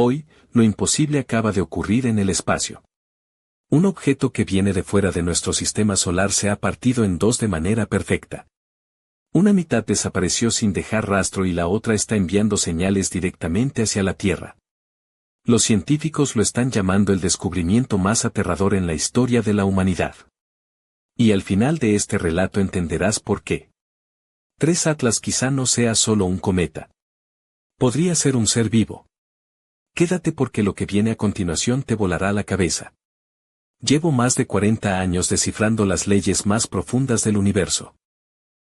Hoy, lo imposible acaba de ocurrir en el espacio. Un objeto que viene de fuera de nuestro sistema solar se ha partido en dos de manera perfecta. Una mitad desapareció sin dejar rastro y la otra está enviando señales directamente hacia la Tierra. Los científicos lo están llamando el descubrimiento más aterrador en la historia de la humanidad. Y al final de este relato entenderás por qué. 3 Atlas quizá no sea solo un cometa. Podría ser un ser vivo. Quédate porque lo que viene a continuación te volará la cabeza. Llevo más de 40 años descifrando las leyes más profundas del universo.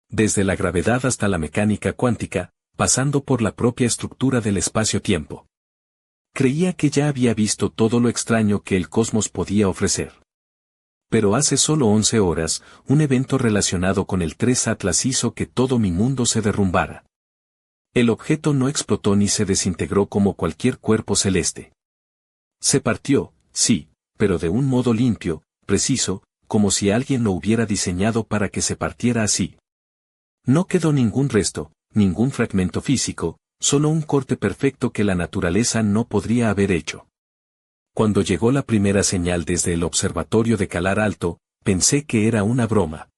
Desde la gravedad hasta la mecánica cuántica, pasando por la propia estructura del espacio-tiempo. Creía que ya había visto todo lo extraño que el cosmos podía ofrecer. Pero hace solo 11 horas, un evento relacionado con el 3 Atlas hizo que todo mi mundo se derrumbara. El objeto no explotó ni se desintegró como cualquier cuerpo celeste. Se partió, sí, pero de un modo limpio, preciso, como si alguien lo hubiera diseñado para que se partiera así. No quedó ningún resto, ningún fragmento físico, solo un corte perfecto que la naturaleza no podría haber hecho. Cuando llegó la primera señal desde el observatorio de Calar Alto, pensé que era una broma.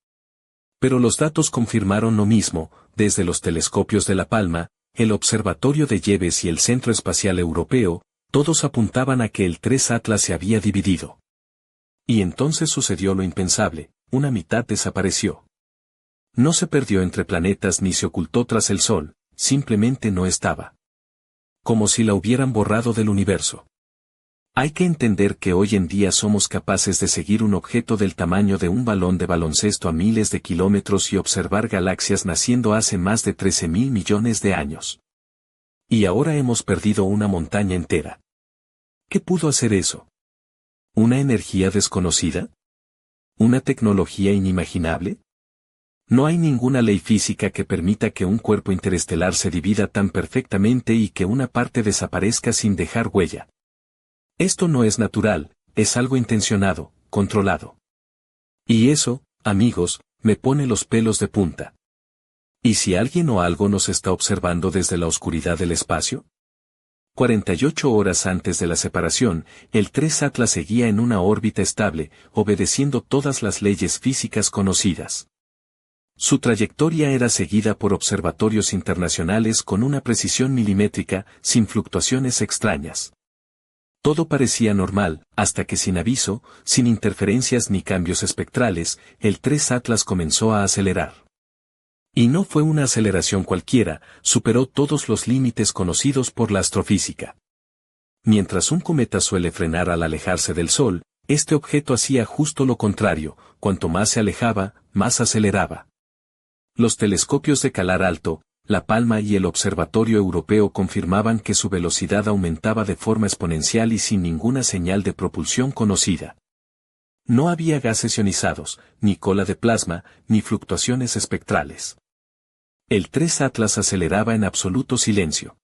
Pero los datos confirmaron lo mismo, desde los telescopios de La Palma, el observatorio de Yebes y el Centro Espacial Europeo, todos apuntaban a que el 3 Atlas se había dividido. Y entonces sucedió lo impensable, una mitad desapareció. No se perdió entre planetas ni se ocultó tras el Sol, simplemente no estaba. Como si la hubieran borrado del universo. Hay que entender que hoy en día somos capaces de seguir un objeto del tamaño de un balón de baloncesto a miles de kilómetros y observar galaxias naciendo hace más de 13.000 millones de años. Y ahora hemos perdido una montaña entera. ¿Qué pudo hacer eso? ¿Una energía desconocida? ¿Una tecnología inimaginable? No hay ninguna ley física que permita que un cuerpo interestelar se divida tan perfectamente y que una parte desaparezca sin dejar huella. Esto no es natural, es algo intencionado, controlado. Y eso, amigos, me pone los pelos de punta. ¿Y si alguien o algo nos está observando desde la oscuridad del espacio? 48 horas antes de la separación, el 3 Atlas seguía en una órbita estable, obedeciendo todas las leyes físicas conocidas. Su trayectoria era seguida por observatorios internacionales con una precisión milimétrica, sin fluctuaciones extrañas. Todo parecía normal, hasta que sin aviso, sin interferencias ni cambios espectrales, el 3 Atlas comenzó a acelerar. Y no fue una aceleración cualquiera, superó todos los límites conocidos por la astrofísica. Mientras un cometa suele frenar al alejarse del Sol, este objeto hacía justo lo contrario, cuanto más se alejaba, más aceleraba. Los telescopios de Calar Alto, La Palma y el Observatorio Europeo confirmaban que su velocidad aumentaba de forma exponencial y sin ninguna señal de propulsión conocida. No había gases ionizados, ni cola de plasma, ni fluctuaciones espectrales. El 3 Atlas aceleraba en absoluto silencio.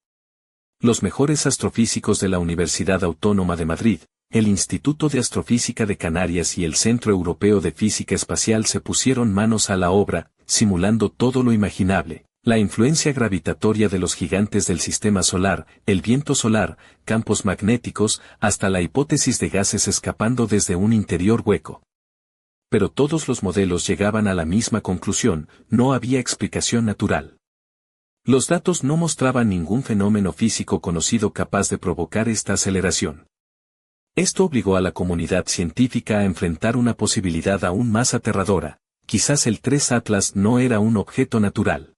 Los mejores astrofísicos de la Universidad Autónoma de Madrid, el Instituto de Astrofísica de Canarias y el Centro Europeo de Física Espacial se pusieron manos a la obra, simulando todo lo imaginable. La influencia gravitatoria de los gigantes del sistema solar, el viento solar, campos magnéticos, hasta la hipótesis de gases escapando desde un interior hueco. Pero todos los modelos llegaban a la misma conclusión, no había explicación natural. Los datos no mostraban ningún fenómeno físico conocido capaz de provocar esta aceleración. Esto obligó a la comunidad científica a enfrentar una posibilidad aún más aterradora, quizás el 3 Atlas no era un objeto natural.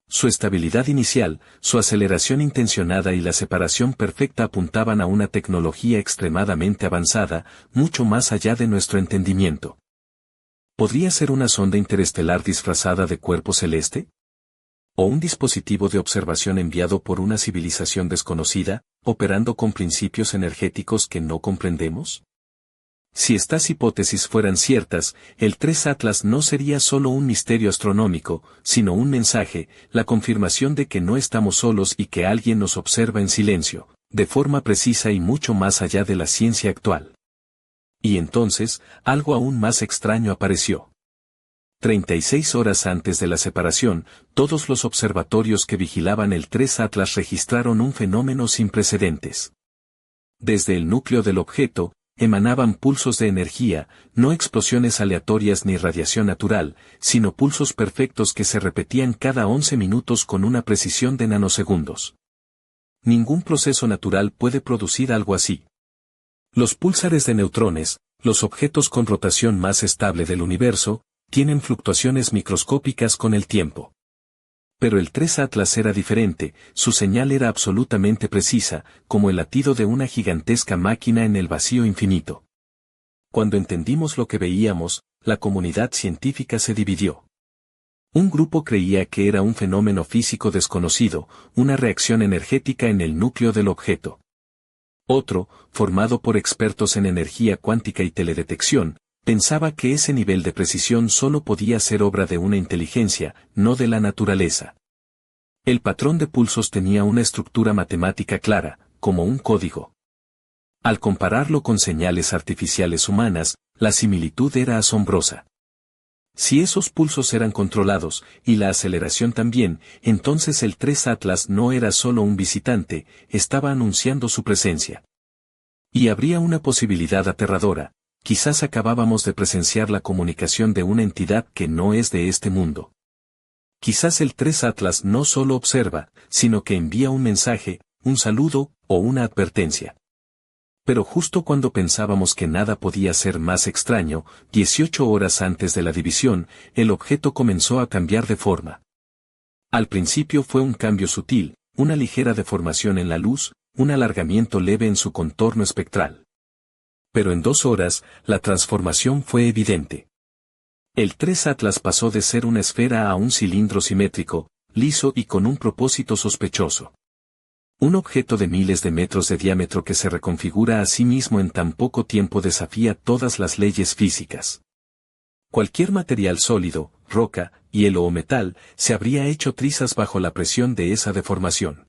Su estabilidad inicial, su aceleración intencionada y la separación perfecta apuntaban a una tecnología extremadamente avanzada, mucho más allá de nuestro entendimiento. ¿Podría ser una sonda interestelar disfrazada de cuerpo celeste? ¿O un dispositivo de observación enviado por una civilización desconocida, operando con principios energéticos que no comprendemos? Si estas hipótesis fueran ciertas, el 3 Atlas no sería solo un misterio astronómico, sino un mensaje, la confirmación de que no estamos solos y que alguien nos observa en silencio, de forma precisa y mucho más allá de la ciencia actual. Y entonces, algo aún más extraño apareció. 36 horas antes de la separación, todos los observatorios que vigilaban el 3 Atlas registraron un fenómeno sin precedentes. Desde el núcleo del objeto, emanaban pulsos de energía, no explosiones aleatorias ni radiación natural, sino pulsos perfectos que se repetían cada 11 minutos con una precisión de nanosegundos. Ningún proceso natural puede producir algo así. Los púlsares de neutrones, los objetos con rotación más estable del universo, tienen fluctuaciones microscópicas con el tiempo. Pero el 3 Atlas era diferente, su señal era absolutamente precisa, como el latido de una gigantesca máquina en el vacío infinito. Cuando entendimos lo que veíamos, la comunidad científica se dividió. Un grupo creía que era un fenómeno físico desconocido, una reacción energética en el núcleo del objeto. Otro, formado por expertos en energía cuántica y teledetección, pensaba que ese nivel de precisión solo podía ser obra de una inteligencia, no de la naturaleza. El patrón de pulsos tenía una estructura matemática clara, como un código. Al compararlo con señales artificiales humanas, la similitud era asombrosa. Si esos pulsos eran controlados, y la aceleración también, entonces el 3 Atlas no era solo un visitante, estaba anunciando su presencia. Y habría una posibilidad aterradora. Quizás acabábamos de presenciar la comunicación de una entidad que no es de este mundo. Quizás el 3 Atlas no solo observa, sino que envía un mensaje, un saludo, o una advertencia. Pero justo cuando pensábamos que nada podía ser más extraño, 18 horas antes de la división, el objeto comenzó a cambiar de forma. Al principio fue un cambio sutil, una ligera deformación en la luz, un alargamiento leve en su contorno espectral. Pero en 2 horas, la transformación fue evidente. El 3 Atlas pasó de ser una esfera a un cilindro simétrico, liso y con un propósito sospechoso. Un objeto de miles de metros de diámetro que se reconfigura a sí mismo en tan poco tiempo desafía todas las leyes físicas. Cualquier material sólido, roca, hielo o metal, se habría hecho trizas bajo la presión de esa deformación.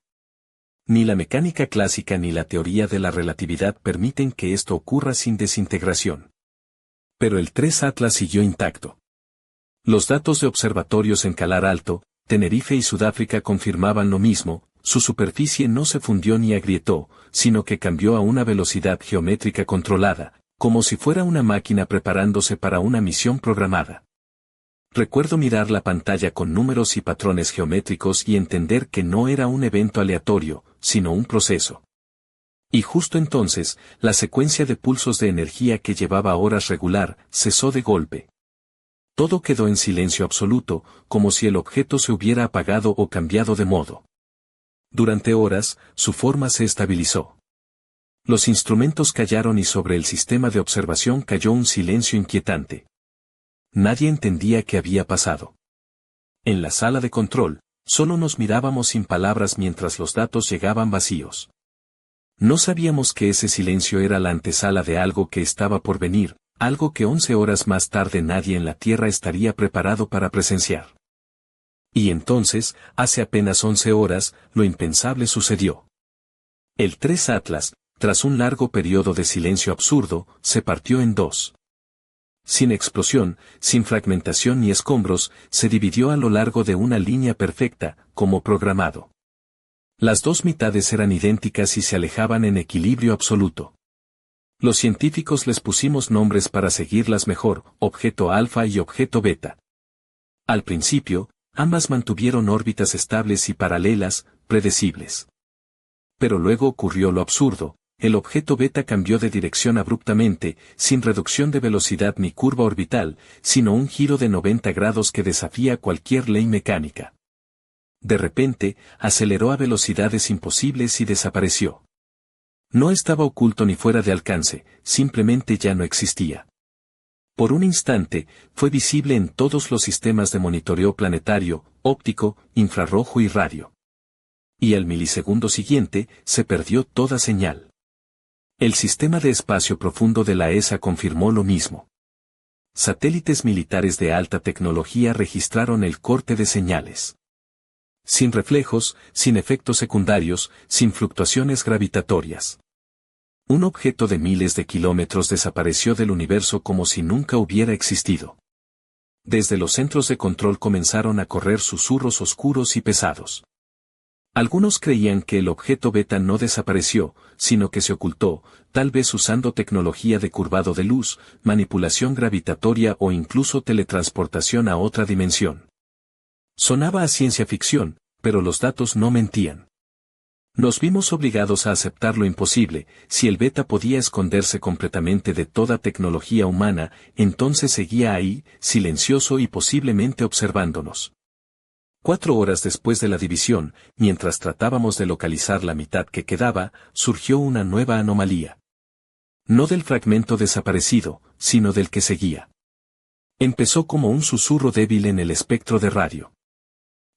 Ni la mecánica clásica ni la teoría de la relatividad permiten que esto ocurra sin desintegración. Pero el 3 Atlas siguió intacto. Los datos de observatorios en Calar Alto, Tenerife y Sudáfrica confirmaban lo mismo, su superficie no se fundió ni agrietó, sino que cambió a una velocidad geométrica controlada, como si fuera una máquina preparándose para una misión programada. Recuerdo mirar la pantalla con números y patrones geométricos y entender que no era un evento aleatorio, sino un proceso. Y justo entonces, la secuencia de pulsos de energía que llevaba horas regular, cesó de golpe. Todo quedó en silencio absoluto, como si el objeto se hubiera apagado o cambiado de modo. Durante horas, su forma se estabilizó. Los instrumentos callaron y sobre el sistema de observación cayó un silencio inquietante. Nadie entendía qué había pasado. En la sala de control, solo nos mirábamos sin palabras mientras los datos llegaban vacíos. No sabíamos que ese silencio era la antesala de algo que estaba por venir, algo que 11 horas más tarde nadie en la Tierra estaría preparado para presenciar. Y entonces, hace apenas 11 horas, lo impensable sucedió. El 3 Atlas, tras un largo periodo de silencio absurdo, se partió en 2. Sin explosión, sin fragmentación ni escombros, se dividió a lo largo de una línea perfecta, como programado. Las 2 mitades eran idénticas y se alejaban en equilibrio absoluto. Los científicos les pusimos nombres para seguirlas mejor, objeto alfa y objeto beta. Al principio, ambas mantuvieron órbitas estables y paralelas, predecibles. Pero luego ocurrió lo absurdo. El objeto beta cambió de dirección abruptamente, sin reducción de velocidad ni curva orbital, sino un giro de 90 grados que desafía cualquier ley mecánica. De repente, aceleró a velocidades imposibles y desapareció. No estaba oculto ni fuera de alcance, simplemente ya no existía. Por un instante, fue visible en todos los sistemas de monitoreo planetario, óptico, infrarrojo y radio. Y al milisegundo siguiente, se perdió toda señal. El sistema de espacio profundo de la ESA confirmó lo mismo. Satélites militares de alta tecnología registraron el corte de señales. Sin reflejos, sin efectos secundarios, sin fluctuaciones gravitatorias. Un objeto de miles de kilómetros desapareció del universo como si nunca hubiera existido. Desde los centros de control comenzaron a correr susurros oscuros y pesados. Algunos creían que el objeto beta no desapareció, sino que se ocultó, tal vez usando tecnología de curvado de luz, manipulación gravitatoria o incluso teletransportación a otra dimensión. Sonaba a ciencia ficción, pero los datos no mentían. Nos vimos obligados a aceptar lo imposible. Si el beta podía esconderse completamente de toda tecnología humana, entonces seguía ahí, silencioso y posiblemente observándonos. 4 horas después de la división, mientras tratábamos de localizar la mitad que quedaba, surgió una nueva anomalía. No del fragmento desaparecido, sino del que seguía. Empezó como un susurro débil en el espectro de radio.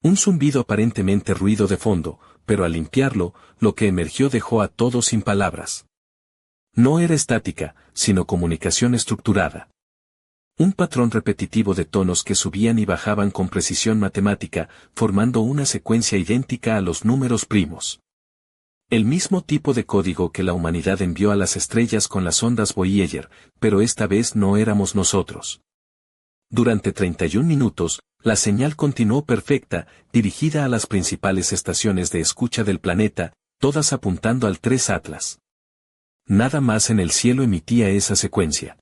Un zumbido aparentemente ruido de fondo, pero al limpiarlo, lo que emergió dejó a todos sin palabras. No era estática, sino comunicación estructurada. Un patrón repetitivo de tonos que subían y bajaban con precisión matemática, formando una secuencia idéntica a los números primos. El mismo tipo de código que la humanidad envió a las estrellas con las ondas Voyager, pero esta vez no éramos nosotros. Durante 31 minutos, la señal continuó perfecta, dirigida a las principales estaciones de escucha del planeta, todas apuntando al 3 Atlas. Nada más en el cielo emitía esa secuencia.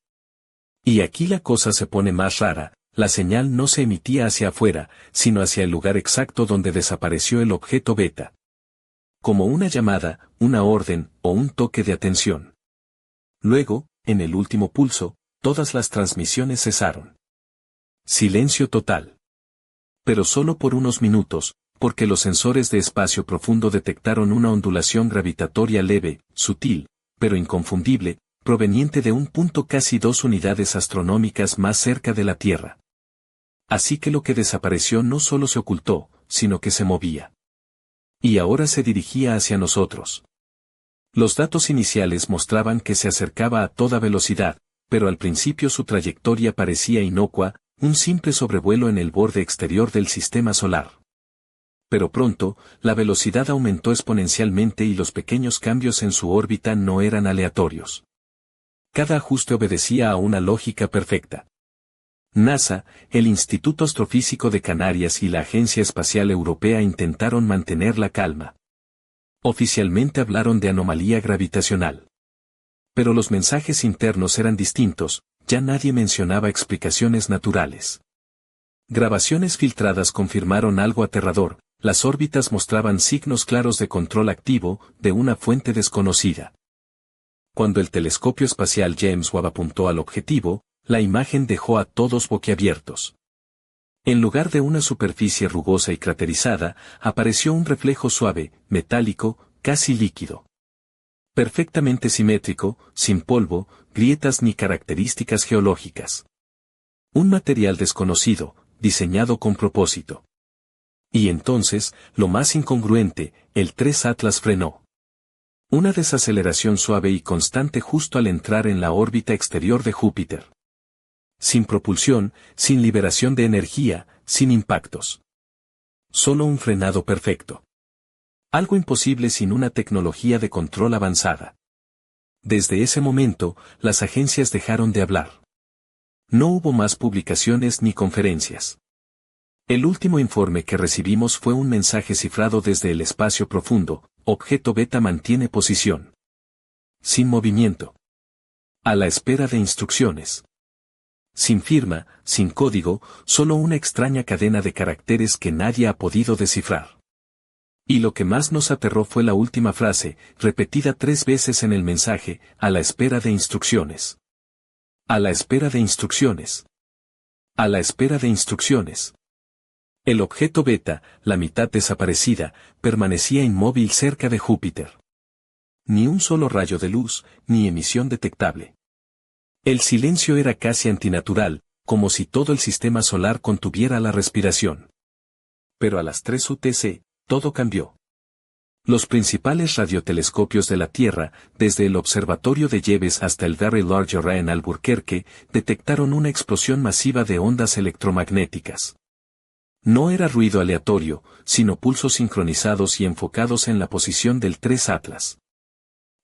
Y aquí la cosa se pone más rara, la señal no se emitía hacia afuera, sino hacia el lugar exacto donde desapareció el objeto beta. Como una llamada, una orden, o un toque de atención. Luego, en el último pulso, todas las transmisiones cesaron. Silencio total. Pero solo por unos minutos, porque los sensores de espacio profundo detectaron una ondulación gravitatoria leve, sutil, pero inconfundible, proveniente de un punto casi 2 unidades astronómicas más cerca de la Tierra. Así que lo que desapareció no solo se ocultó, sino que se movía. Y ahora se dirigía hacia nosotros. Los datos iniciales mostraban que se acercaba a toda velocidad, pero al principio su trayectoria parecía inocua, un simple sobrevuelo en el borde exterior del sistema solar. Pero pronto, la velocidad aumentó exponencialmente y los pequeños cambios en su órbita no eran aleatorios. Cada ajuste obedecía a una lógica perfecta. NASA, el Instituto Astrofísico de Canarias y la Agencia Espacial Europea intentaron mantener la calma. Oficialmente hablaron de anomalía gravitacional. Pero los mensajes internos eran distintos, ya nadie mencionaba explicaciones naturales. Grabaciones filtradas confirmaron algo aterrador, las órbitas mostraban signos claros de control activo, de una fuente desconocida. Cuando el telescopio espacial James Webb apuntó al objetivo, la imagen dejó a todos boquiabiertos. En lugar de una superficie rugosa y craterizada, apareció un reflejo suave, metálico, casi líquido. Perfectamente simétrico, sin polvo, grietas ni características geológicas. Un material desconocido, diseñado con propósito. Y entonces, lo más incongruente, el 3 Atlas frenó. Una desaceleración suave y constante justo al entrar en la órbita exterior de Júpiter. Sin propulsión, sin liberación de energía, sin impactos. Solo un frenado perfecto. Algo imposible sin una tecnología de control avanzada. Desde ese momento, las agencias dejaron de hablar. No hubo más publicaciones ni conferencias. El último informe que recibimos fue un mensaje cifrado desde el espacio profundo: objeto beta mantiene posición. Sin movimiento. A la espera de instrucciones. Sin firma, sin código, solo una extraña cadena de caracteres que nadie ha podido descifrar. Y lo que más nos aterró fue la última frase, repetida 3 veces en el mensaje: a la espera de instrucciones. A la espera de instrucciones. A la espera de instrucciones. El objeto beta, la mitad desaparecida, permanecía inmóvil cerca de Júpiter. Ni un solo rayo de luz, ni emisión detectable. El silencio era casi antinatural, como si todo el sistema solar contuviera la respiración. Pero a las 3 UTC, todo cambió. Los principales radiotelescopios de la Tierra, desde el Observatorio de Yebes hasta el Very Large Array en Albuquerque, detectaron una explosión masiva de ondas electromagnéticas. No era ruido aleatorio, sino pulsos sincronizados y enfocados en la posición del 3 Atlas.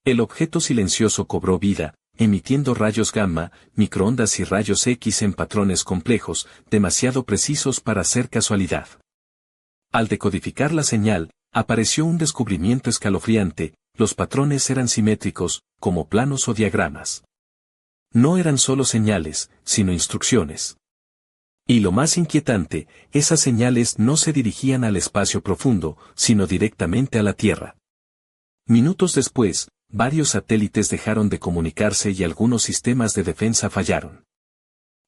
El objeto silencioso cobró vida, emitiendo rayos gamma, microondas y rayos X en patrones complejos, demasiado precisos para ser casualidad. Al decodificar la señal, Apareció un descubrimiento escalofriante: los patrones eran simétricos, como planos o diagramas. No eran solo señales, sino instrucciones. Y lo más inquietante, esas señales no se dirigían al espacio profundo, sino directamente a la Tierra. Minutos después, varios satélites dejaron de comunicarse y algunos sistemas de defensa fallaron.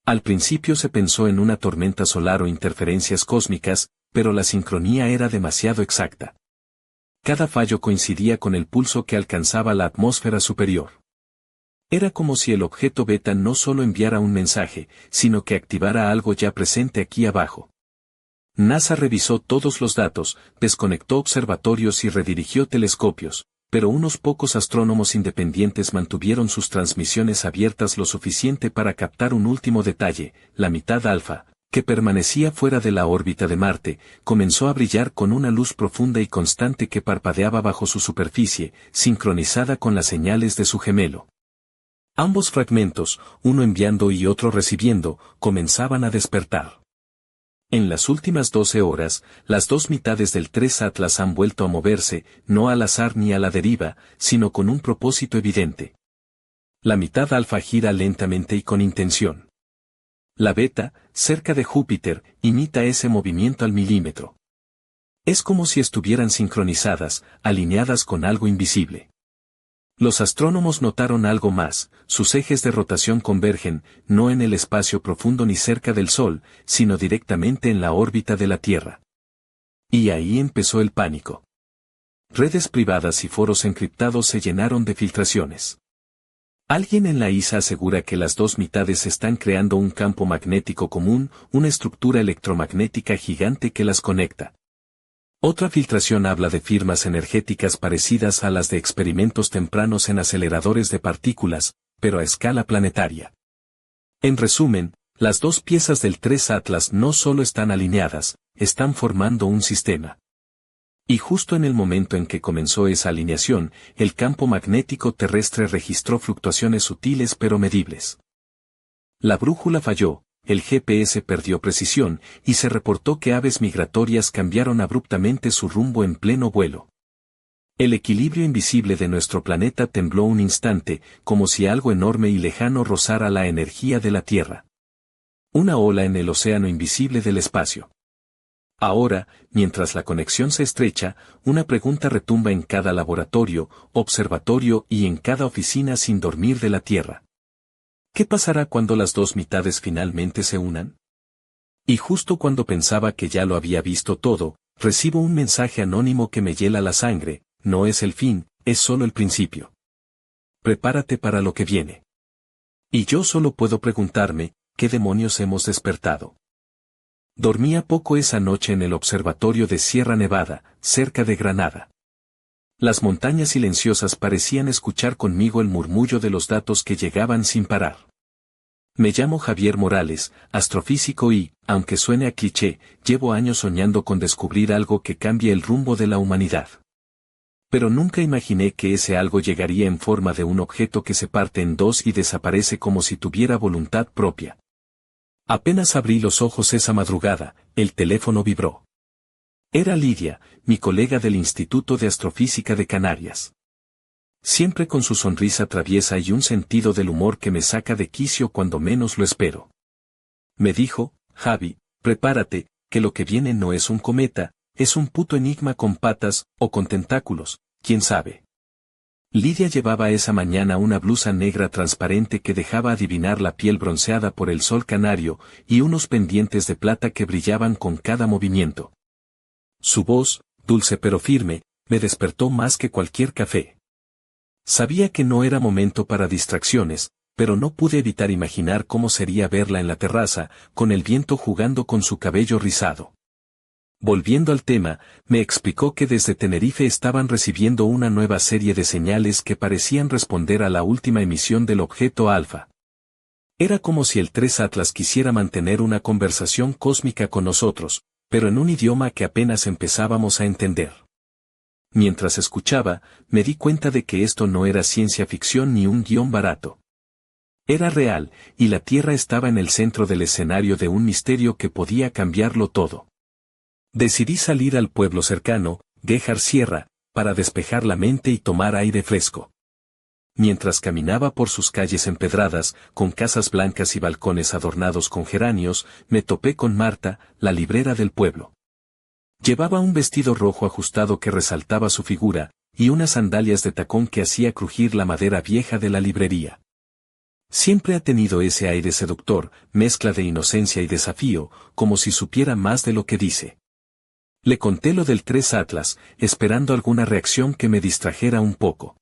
Al principio se pensó en una tormenta solar o interferencias cósmicas, pero la sincronía era demasiado exacta. Cada fallo coincidía con el pulso que alcanzaba la atmósfera superior. Era como si el objeto beta no solo enviara un mensaje, sino que activara algo ya presente aquí abajo. NASA revisó todos los datos, desconectó observatorios y redirigió telescopios, pero unos pocos astrónomos independientes mantuvieron sus transmisiones abiertas lo suficiente para captar un último detalle: la mitad alfa, que permanecía fuera de la órbita de Marte, comenzó a brillar con una luz profunda y constante que parpadeaba bajo su superficie, sincronizada con las señales de su gemelo. Ambos fragmentos, uno enviando y otro recibiendo, comenzaban a despertar. En las últimas 12 horas, las dos mitades del 3 Atlas han vuelto a moverse, no al azar ni a la deriva, sino con un propósito evidente. La mitad alfa gira lentamente y con intención. La beta, cerca de Júpiter, imita ese movimiento al milímetro. Es como si estuvieran sincronizadas, alineadas con algo invisible. Los astrónomos notaron algo más: sus ejes de rotación convergen, no en el espacio profundo ni cerca del Sol, sino directamente en la órbita de la Tierra. Y ahí empezó el pánico. Redes privadas y foros encriptados se llenaron de filtraciones. Alguien en la ISA asegura que las dos mitades están creando un campo magnético común, una estructura electromagnética gigante que las conecta. Otra filtración habla de firmas energéticas parecidas a las de experimentos tempranos en aceleradores de partículas, pero a escala planetaria. En resumen, las dos piezas del 3 Atlas no solo están alineadas, están formando un sistema. Y justo en el momento en que comenzó esa alineación, el campo magnético terrestre registró fluctuaciones sutiles pero medibles. La brújula falló, el GPS perdió precisión, y se reportó que aves migratorias cambiaron abruptamente su rumbo en pleno vuelo. El equilibrio invisible de nuestro planeta tembló un instante, como si algo enorme y lejano rozara la energía de la Tierra. Una ola en el océano invisible del espacio. Ahora, mientras la conexión se estrecha, una pregunta retumba en cada laboratorio, observatorio y en cada oficina sin dormir de la Tierra. ¿Qué pasará cuando las dos mitades finalmente se unan? Y justo cuando pensaba que ya lo había visto todo, recibo un mensaje anónimo que me hiela la sangre: no es el fin, es solo el principio. Prepárate para lo que viene. Y yo solo puedo preguntarme: ¿qué demonios hemos despertado? Dormía poco esa noche en el observatorio de Sierra Nevada, cerca de Granada. Las montañas silenciosas parecían escuchar conmigo el murmullo de los datos que llegaban sin parar. Me llamo Javier Morales, astrofísico y, aunque suene a cliché, llevo años soñando con descubrir algo que cambie el rumbo de la humanidad. Pero nunca imaginé que ese algo llegaría en forma de un objeto que se parte en dos y desaparece como si tuviera voluntad propia. Apenas abrí los ojos esa madrugada, el teléfono vibró. Era Lidia, mi colega del Instituto de Astrofísica de Canarias. Siempre con su sonrisa traviesa y un sentido del humor que me saca de quicio cuando menos lo espero. Me dijo: Javi, prepárate, que lo que viene no es un cometa, es un puto enigma con patas, o con tentáculos, quién sabe. Lidia llevaba esa mañana una blusa negra transparente que dejaba adivinar la piel bronceada por el sol canario, y unos pendientes de plata que brillaban con cada movimiento. Su voz, dulce pero firme, me despertó más que cualquier café. Sabía que no era momento para distracciones, pero no pude evitar imaginar cómo sería verla en la terraza, con el viento jugando con su cabello rizado. Volviendo al tema, me explicó que desde Tenerife estaban recibiendo una nueva serie de señales que parecían responder a la última emisión del objeto Alfa. Era como si el 3 Atlas quisiera mantener una conversación cósmica con nosotros, pero en un idioma que apenas empezábamos a entender. Mientras escuchaba, me di cuenta de que esto no era ciencia ficción ni un guión barato. Era real, y la Tierra estaba en el centro del escenario de un misterio que podía cambiarlo todo. Decidí salir al pueblo cercano, Gerhard Sierra, para despejar la mente y tomar aire fresco. Mientras caminaba por sus calles empedradas, con casas blancas y balcones adornados con geranios, me topé con Marta, la librera del pueblo. Llevaba un vestido rojo ajustado que resaltaba su figura, y unas sandalias de tacón que hacía crujir la madera vieja de la librería. Siempre ha tenido ese aire seductor, mezcla de inocencia y desafío, como si supiera más de lo que dice. Le conté lo del 3 Atlas, esperando alguna reacción que me distrajera un poco.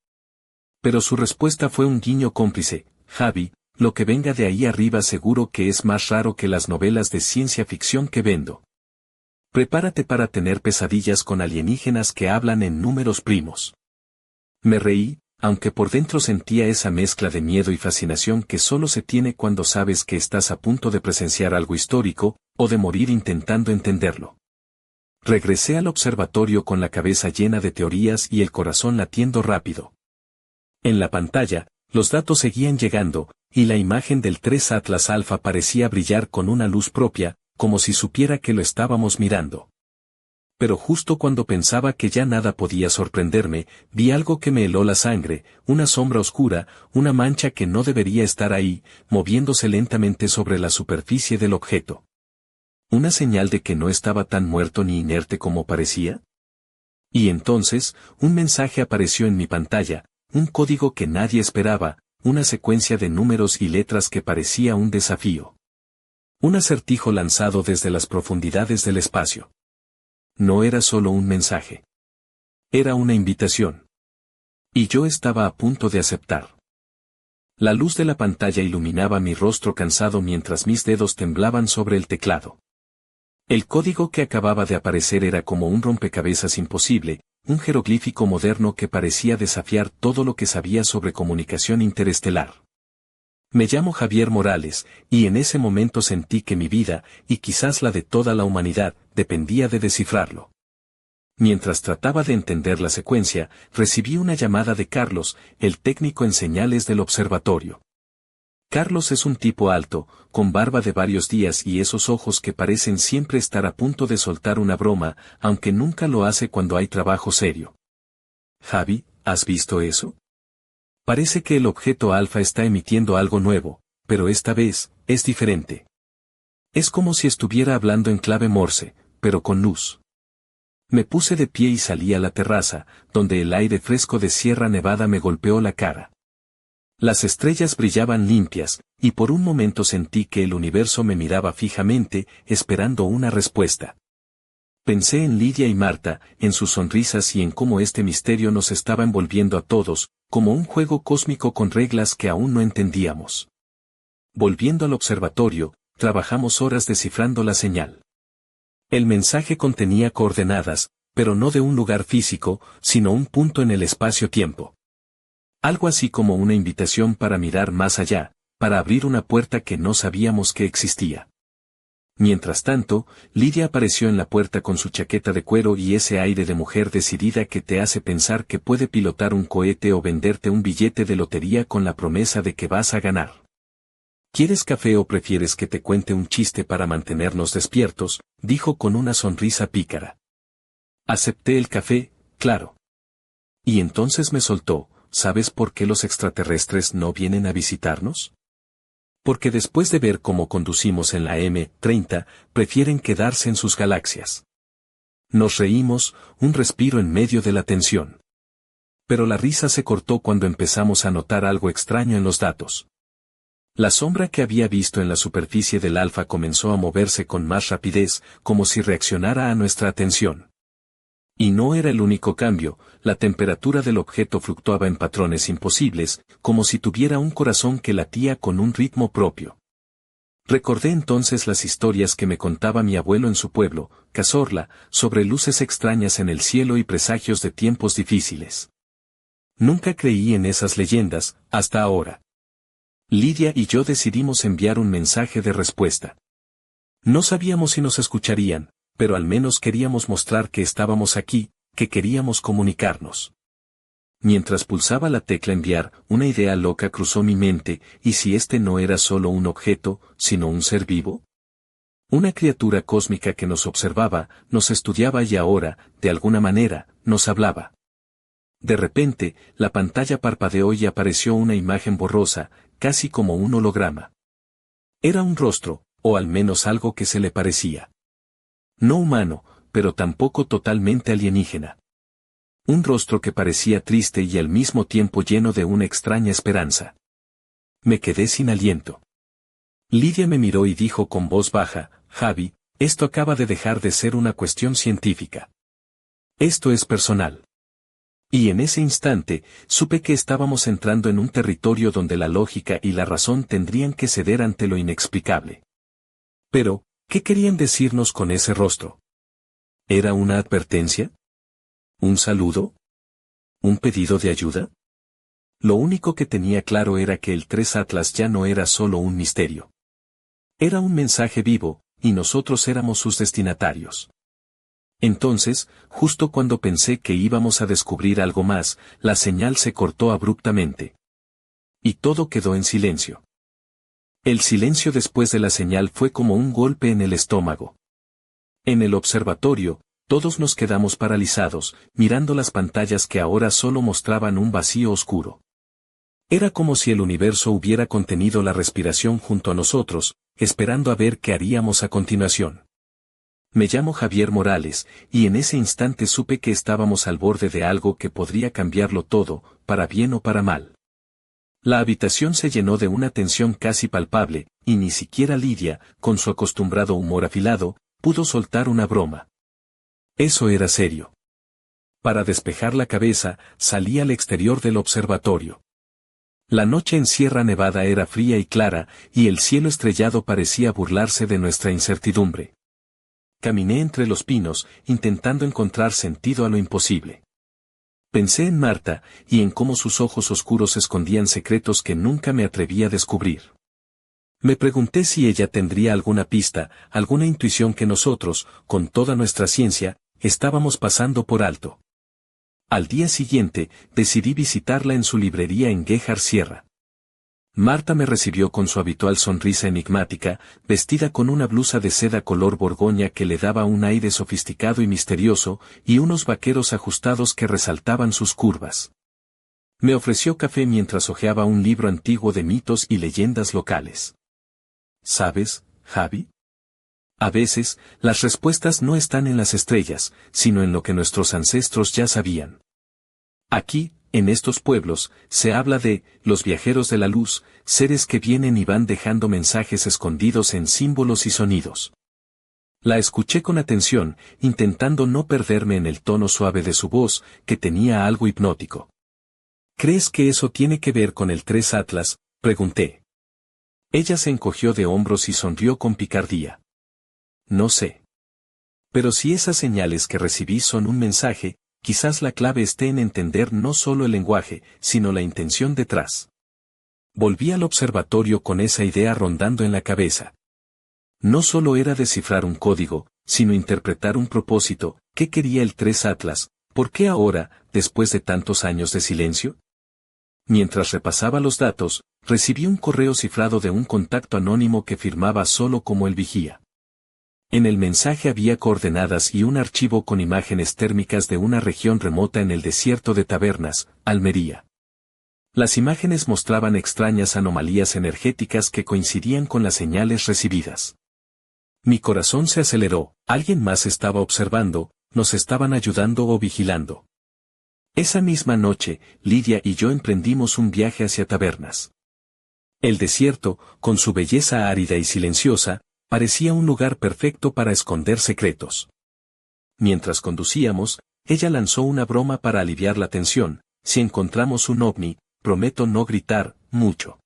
Pero su respuesta fue un guiño cómplice: Javi, lo que venga de ahí arriba seguro que es más raro que las novelas de ciencia ficción que vendo. Prepárate para tener pesadillas con alienígenas que hablan en números primos. Me reí, aunque por dentro sentía esa mezcla de miedo y fascinación que solo se tiene cuando sabes que estás a punto de presenciar algo histórico, o de morir intentando entenderlo. Regresé al observatorio con la cabeza llena de teorías y el corazón latiendo rápido. En la pantalla, los datos seguían llegando, y la imagen del 3 Atlas Alpha parecía brillar con una luz propia, como si supiera que lo estábamos mirando. Pero justo cuando pensaba que ya nada podía sorprenderme, vi algo que me heló la sangre, una sombra oscura, una mancha que no debería estar ahí, moviéndose lentamente sobre la superficie del objeto. ¿Una señal de que no estaba tan muerto ni inerte como parecía? Y entonces, un mensaje apareció en mi pantalla, un código que nadie esperaba, una secuencia de números y letras que parecía un desafío. Un acertijo lanzado desde las profundidades del espacio. No era solo un mensaje. Era una invitación. Y yo estaba a punto de aceptar. La luz de la pantalla iluminaba mi rostro cansado mientras mis dedos temblaban sobre el teclado. El código que acababa de aparecer era como un rompecabezas imposible, un jeroglífico moderno que parecía desafiar todo lo que sabía sobre comunicación interestelar. Me llamo Javier Morales, y en ese momento sentí que mi vida, y quizás la de toda la humanidad, dependía de descifrarlo. Mientras trataba de entender la secuencia, recibí una llamada de Carlos, el técnico en señales del observatorio. Carlos es un tipo alto, con barba de varios días y esos ojos que parecen siempre estar a punto de soltar una broma, aunque nunca lo hace cuando hay trabajo serio. Javi, ¿has visto eso? Parece que el objeto alfa está emitiendo algo nuevo, pero esta vez, es diferente. Es como si estuviera hablando en clave Morse, pero con luz. Me puse de pie y salí a la terraza, donde el aire fresco de Sierra Nevada me golpeó la cara. Las estrellas brillaban limpias, y por un momento sentí que el universo me miraba fijamente, esperando una respuesta. Pensé en Lidia y Marta, en sus sonrisas y en cómo este misterio nos estaba envolviendo a todos, como un juego cósmico con reglas que aún no entendíamos. Volviendo al observatorio, trabajamos horas descifrando la señal. El mensaje contenía coordenadas, pero no de un lugar físico, sino un punto en el espacio-tiempo. Algo así como una invitación para mirar más allá, para abrir una puerta que no sabíamos que existía. Mientras tanto, Lidia apareció en la puerta con su chaqueta de cuero y ese aire de mujer decidida que te hace pensar que puede pilotar un cohete o venderte un billete de lotería con la promesa de que vas a ganar. ¿Quieres café o prefieres que te cuente un chiste para mantenernos despiertos?, dijo con una sonrisa pícara. Acepté el café, claro. Y entonces me soltó: ¿sabes por qué los extraterrestres no vienen a visitarnos? Porque después de ver cómo conducimos en la M30, prefieren quedarse en sus galaxias. Nos reímos, un respiro en medio de la tensión. Pero la risa se cortó cuando empezamos a notar algo extraño en los datos. La sombra que había visto en la superficie del alfa comenzó a moverse con más rapidez, como si reaccionara a nuestra atención. Y no era el único cambio, la temperatura del objeto fluctuaba en patrones imposibles, como si tuviera un corazón que latía con un ritmo propio. Recordé entonces las historias que me contaba mi abuelo en su pueblo, Cazorla, sobre luces extrañas en el cielo y presagios de tiempos difíciles. Nunca creí en esas leyendas, hasta ahora. Lidia y yo decidimos enviar un mensaje de respuesta. No sabíamos si nos escucharían, pero al menos queríamos mostrar que estábamos aquí, que queríamos comunicarnos. Mientras pulsaba la tecla enviar, una idea loca cruzó mi mente: ¿y si este no era solo un objeto, sino un ser vivo? Una criatura cósmica que nos observaba, nos estudiaba y ahora, de alguna manera, nos hablaba. De repente, la pantalla parpadeó y apareció una imagen borrosa, casi como un holograma. Era un rostro, o al menos algo que se le parecía. No humano, pero tampoco totalmente alienígena. Un rostro que parecía triste y al mismo tiempo lleno de una extraña esperanza. Me quedé sin aliento. Lidia me miró y dijo con voz baja, Javi, esto acaba de dejar de ser una cuestión científica. Esto es personal. Y en ese instante, supe que estábamos entrando en un territorio donde la lógica y la razón tendrían que ceder ante lo inexplicable. Pero, ¿qué querían decirnos con ese rostro? ¿Era una advertencia? ¿Un saludo? ¿Un pedido de ayuda? Lo único que tenía claro era que el 3 Atlas ya no era solo un misterio. Era un mensaje vivo, y nosotros éramos sus destinatarios. Entonces, justo cuando pensé que íbamos a descubrir algo más, la señal se cortó abruptamente. Y todo quedó en silencio. El silencio después de la señal fue como un golpe en el estómago. En el observatorio, todos nos quedamos paralizados, mirando las pantallas que ahora solo mostraban un vacío oscuro. Era como si el universo hubiera contenido la respiración junto a nosotros, esperando a ver qué haríamos a continuación. Me llamo Javier Morales, y en ese instante supe que estábamos al borde de algo que podría cambiarlo todo, para bien o para mal. La habitación se llenó de una tensión casi palpable, y ni siquiera Lidia, con su acostumbrado humor afilado, pudo soltar una broma. Eso era serio. Para despejar la cabeza, salí al exterior del observatorio. La noche en Sierra Nevada era fría y clara, y el cielo estrellado parecía burlarse de nuestra incertidumbre. Caminé entre los pinos, intentando encontrar sentido a lo imposible. Pensé en Marta, y en cómo sus ojos oscuros escondían secretos que nunca me atreví a descubrir. Me pregunté si ella tendría alguna pista, alguna intuición que nosotros, con toda nuestra ciencia, estábamos pasando por alto. Al día siguiente, decidí visitarla en su librería en Guéjar Sierra. Marta me recibió con su habitual sonrisa enigmática, vestida con una blusa de seda color borgoña que le daba un aire sofisticado y misterioso, y unos vaqueros ajustados que resaltaban sus curvas. Me ofreció café mientras hojeaba un libro antiguo de mitos y leyendas locales. ¿Sabes, Javi? A veces, las respuestas no están en las estrellas, sino en lo que nuestros ancestros ya sabían. Aquí, en estos pueblos, se habla de los viajeros de la luz, seres que vienen y van dejando mensajes escondidos en símbolos y sonidos. La escuché con atención, intentando no perderme en el tono suave de su voz, que tenía algo hipnótico. ¿Crees que eso tiene que ver con el 3 Atlas?, pregunté. Ella se encogió de hombros y sonrió con picardía. No sé. Pero si esas señales que recibí son un mensaje, quizás la clave esté en entender no solo el lenguaje, sino la intención detrás. Volví al observatorio con esa idea rondando en la cabeza. No solo era descifrar un código, sino interpretar un propósito. ¿Qué quería el 3 Atlas? ¿Por qué ahora, después de tantos años de silencio? Mientras repasaba los datos, recibí un correo cifrado de un contacto anónimo que firmaba solo como el vigía. En el mensaje había coordenadas y un archivo con imágenes térmicas de una región remota en el desierto de Tabernas, Almería. Las imágenes mostraban extrañas anomalías energéticas que coincidían con las señales recibidas. Mi corazón se aceleró, alguien más estaba observando, nos estaban ayudando o vigilando. Esa misma noche, Lidia y yo emprendimos un viaje hacia Tabernas. El desierto, con su belleza árida y silenciosa, parecía un lugar perfecto para esconder secretos. Mientras conducíamos, ella lanzó una broma para aliviar la tensión: si encontramos un ovni, prometo no gritar mucho.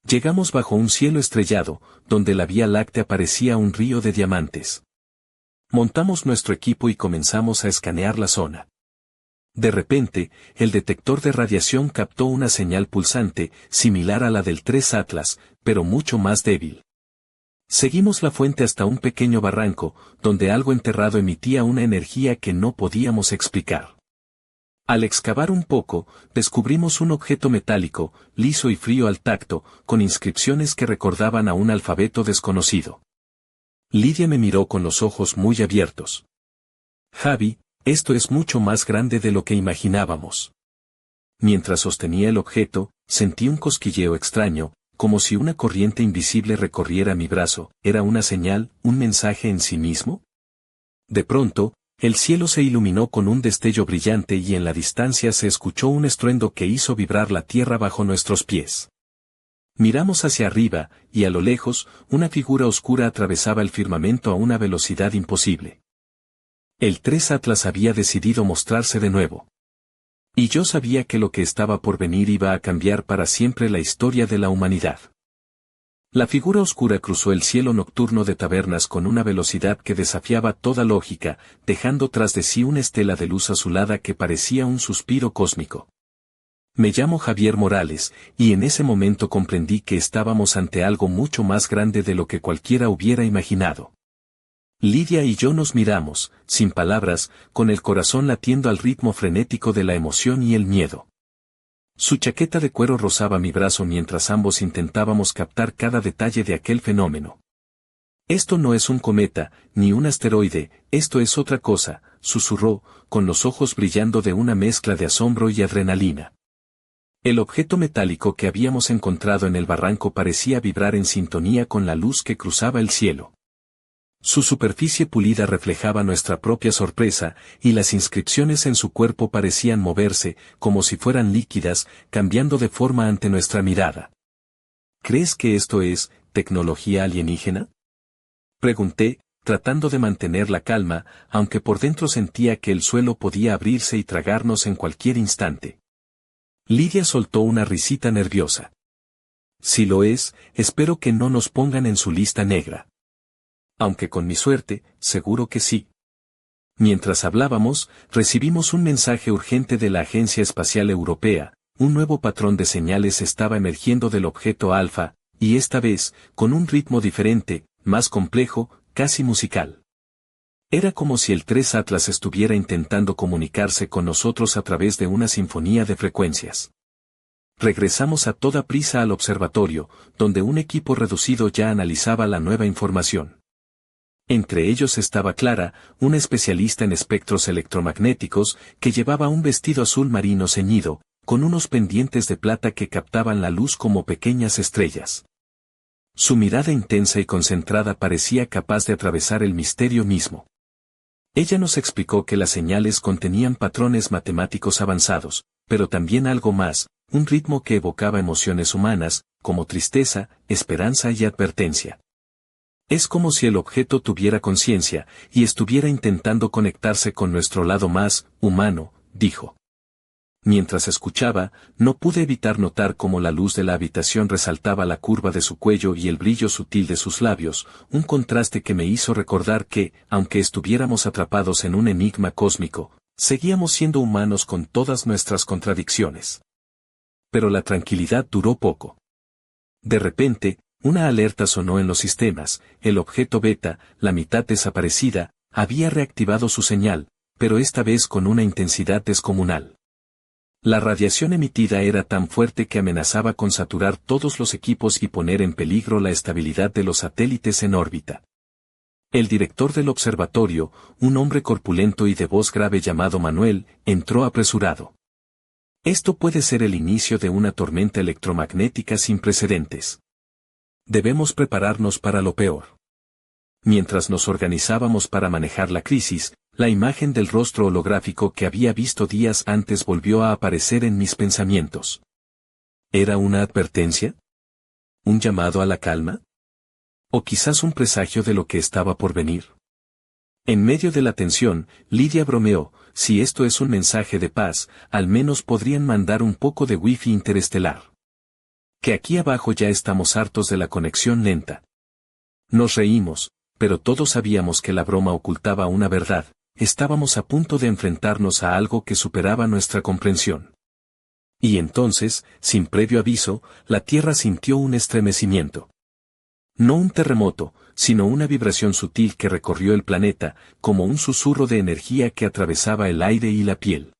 Llegamos bajo un cielo estrellado, donde la Vía Láctea parecía un río de diamantes. Montamos nuestro equipo y comenzamos a escanear la zona. De repente, el detector de radiación captó una señal pulsante, similar a la del 3 Atlas, pero mucho más débil. Seguimos la fuente hasta un pequeño barranco, donde algo enterrado emitía una energía que no podíamos explicar. Al excavar un poco, descubrimos un objeto metálico, liso y frío al tacto, con inscripciones que recordaban a un alfabeto desconocido. Lidia me miró con los ojos muy abiertos. Javi, esto es mucho más grande de lo que imaginábamos. Mientras sostenía el objeto, sentí un cosquilleo extraño, como si una corriente invisible recorriera mi brazo. ¿Era una señal, un mensaje en sí mismo? De pronto, el cielo se iluminó con un destello brillante y en la distancia se escuchó un estruendo que hizo vibrar la tierra bajo nuestros pies. Miramos hacia arriba, y a lo lejos, una figura oscura atravesaba el firmamento a una velocidad imposible. El 3 Atlas había decidido mostrarse de nuevo. Y yo sabía que lo que estaba por venir iba a cambiar para siempre la historia de la humanidad. La figura oscura cruzó el cielo nocturno de tabernas con una velocidad que desafiaba toda lógica, dejando tras de sí una estela de luz azulada que parecía un suspiro cósmico. Me llamo Javier Morales, y en ese momento comprendí que estábamos ante algo mucho más grande de lo que cualquiera hubiera imaginado. Lidia y yo nos miramos, sin palabras, con el corazón latiendo al ritmo frenético de la emoción y el miedo. Su chaqueta de cuero rozaba mi brazo mientras ambos intentábamos captar cada detalle de aquel fenómeno. Esto no es un cometa, ni un asteroide, esto es otra cosa, susurró, con los ojos brillando de una mezcla de asombro y adrenalina. El objeto metálico que habíamos encontrado en el barranco parecía vibrar en sintonía con la luz que cruzaba el cielo. Su superficie pulida reflejaba nuestra propia sorpresa, y las inscripciones en su cuerpo parecían moverse, como si fueran líquidas, cambiando de forma ante nuestra mirada. ¿Crees que esto es tecnología alienígena? Pregunté, tratando de mantener la calma, aunque por dentro sentía que el suelo podía abrirse y tragarnos en cualquier instante. Lidia soltó una risita nerviosa. Si lo es, espero que no nos pongan en su lista negra. Aunque con mi suerte, seguro que sí. Mientras hablábamos, recibimos un mensaje urgente de la Agencia Espacial Europea. Un nuevo patrón de señales estaba emergiendo del objeto Alfa, y esta vez, con un ritmo diferente, más complejo, casi musical. Era como si el 3 Atlas estuviera intentando comunicarse con nosotros a través de una sinfonía de frecuencias. Regresamos a toda prisa al observatorio, donde un equipo reducido ya analizaba la nueva información. Entre ellos estaba Clara, una especialista en espectros electromagnéticos, que llevaba un vestido azul marino ceñido, con unos pendientes de plata que captaban la luz como pequeñas estrellas. Su mirada intensa y concentrada parecía capaz de atravesar el misterio mismo. Ella nos explicó que las señales contenían patrones matemáticos avanzados, pero también algo más, un ritmo que evocaba emociones humanas, como tristeza, esperanza y advertencia. Es como si el objeto tuviera conciencia, y estuviera intentando conectarse con nuestro lado más humano, dijo. Mientras escuchaba, no pude evitar notar cómo la luz de la habitación resaltaba la curva de su cuello y el brillo sutil de sus labios, un contraste que me hizo recordar que, aunque estuviéramos atrapados en un enigma cósmico, seguíamos siendo humanos con todas nuestras contradicciones. Pero la tranquilidad duró poco. De repente, una alerta sonó en los sistemas. El objeto Beta, la mitad desaparecida, había reactivado su señal, pero esta vez con una intensidad descomunal. La radiación emitida era tan fuerte que amenazaba con saturar todos los equipos y poner en peligro la estabilidad de los satélites en órbita. El director del observatorio, un hombre corpulento y de voz grave llamado Manuel, entró apresurado. Esto puede ser el inicio de una tormenta electromagnética sin precedentes. Debemos prepararnos para lo peor. Mientras nos organizábamos para manejar la crisis, la imagen del rostro holográfico que había visto días antes volvió a aparecer en mis pensamientos. ¿Era una advertencia? ¿Un llamado a la calma? ¿O quizás un presagio de lo que estaba por venir? En medio de la tensión, Lidia bromeó, si esto es un mensaje de paz, al menos podrían mandar un poco de wifi interestelar. Que aquí abajo ya estamos hartos de la conexión lenta. Nos reímos, pero todos sabíamos que la broma ocultaba una verdad, estábamos a punto de enfrentarnos a algo que superaba nuestra comprensión. Y entonces, sin previo aviso, la Tierra sintió un estremecimiento. No un terremoto, sino una vibración sutil que recorrió el planeta, como un susurro de energía que atravesaba el aire y la piel.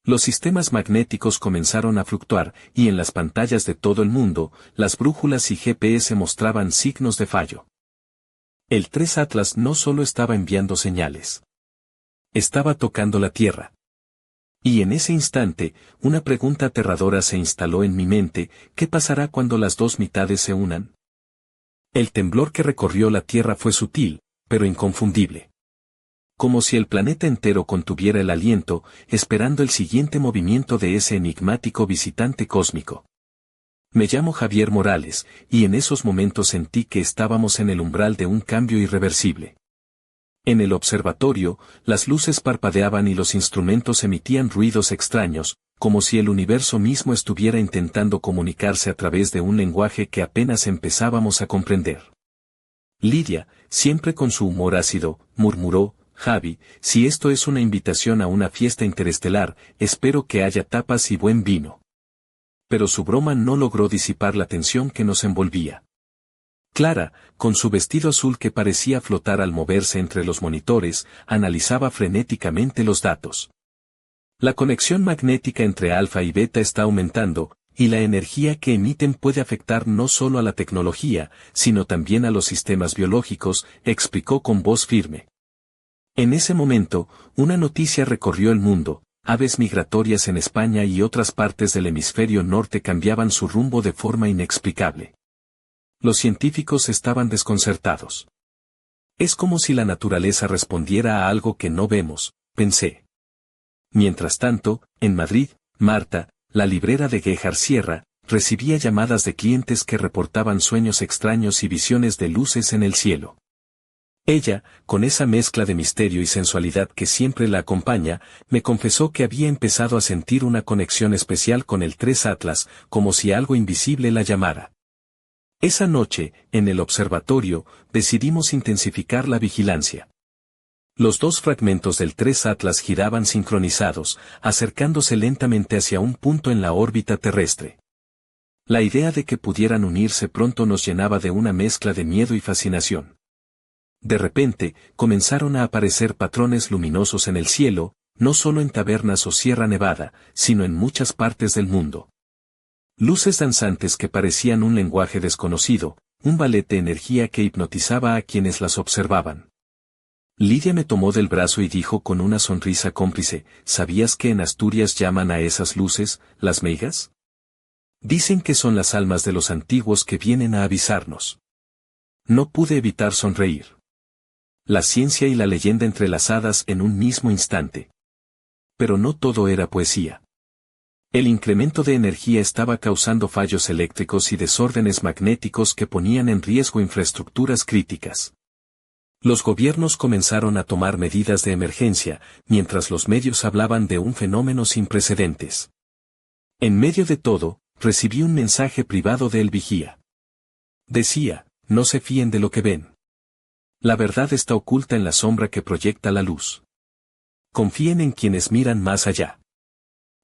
Los sistemas magnéticos comenzaron a fluctuar, y en las pantallas de todo el mundo, las brújulas y GPS mostraban signos de fallo. El 3 Atlas no solo estaba enviando señales. Estaba tocando la Tierra. Y en ese instante, una pregunta aterradora se instaló en mi mente: ¿qué pasará cuando las dos mitades se unan? El temblor que recorrió la Tierra fue sutil, pero inconfundible. Como si el planeta entero contuviera el aliento, esperando el siguiente movimiento de ese enigmático visitante cósmico. Me llamo Javier Morales, y en esos momentos sentí que estábamos en el umbral de un cambio irreversible. En el observatorio, las luces parpadeaban y los instrumentos emitían ruidos extraños, como si el universo mismo estuviera intentando comunicarse a través de un lenguaje que apenas empezábamos a comprender. Lidia, siempre con su humor ácido, murmuró: Javi, si esto es una invitación a una fiesta interestelar, espero que haya tapas y buen vino. Pero su broma no logró disipar la tensión que nos envolvía. Clara, con su vestido azul que parecía flotar al moverse entre los monitores, analizaba frenéticamente los datos. La conexión magnética entre alfa y beta está aumentando, y la energía que emiten puede afectar no solo a la tecnología, sino también a los sistemas biológicos, explicó con voz firme. En ese momento, una noticia recorrió el mundo: aves migratorias en España y otras partes del hemisferio norte cambiaban su rumbo de forma inexplicable. Los científicos estaban desconcertados. Es como si la naturaleza respondiera a algo que no vemos, pensé. Mientras tanto, en Madrid, Marta, la librera de Guéjar Sierra, recibía llamadas de clientes que reportaban sueños extraños y visiones de luces en el cielo. Ella, con esa mezcla de misterio y sensualidad que siempre la acompaña, me confesó que había empezado a sentir una conexión especial con el 3 Atlas, como si algo invisible la llamara. Esa noche, en el observatorio, decidimos intensificar la vigilancia. Los dos fragmentos del 3 Atlas giraban sincronizados, acercándose lentamente hacia un punto en la órbita terrestre. La idea de que pudieran unirse pronto nos llenaba de una mezcla de miedo y fascinación. De repente, comenzaron a aparecer patrones luminosos en el cielo, no solo en tabernas o Sierra Nevada, sino en muchas partes del mundo. Luces danzantes que parecían un lenguaje desconocido, un ballet de energía que hipnotizaba a quienes las observaban. Lidia me tomó del brazo y dijo con una sonrisa cómplice: ¿sabías que en Asturias llaman a esas luces, las meigas? Dicen que son las almas de los antiguos que vienen a avisarnos. No pude evitar sonreír. La ciencia y la leyenda entrelazadas en un mismo instante. Pero no todo era poesía. El incremento de energía estaba causando fallos eléctricos y desórdenes magnéticos que ponían en riesgo infraestructuras críticas. Los gobiernos comenzaron a tomar medidas de emergencia, mientras los medios hablaban de un fenómeno sin precedentes. En medio de todo, recibí un mensaje privado de El Vigía. Decía: no se fíen de lo que ven. La verdad está oculta en la sombra que proyecta la luz. Confíen en quienes miran más allá.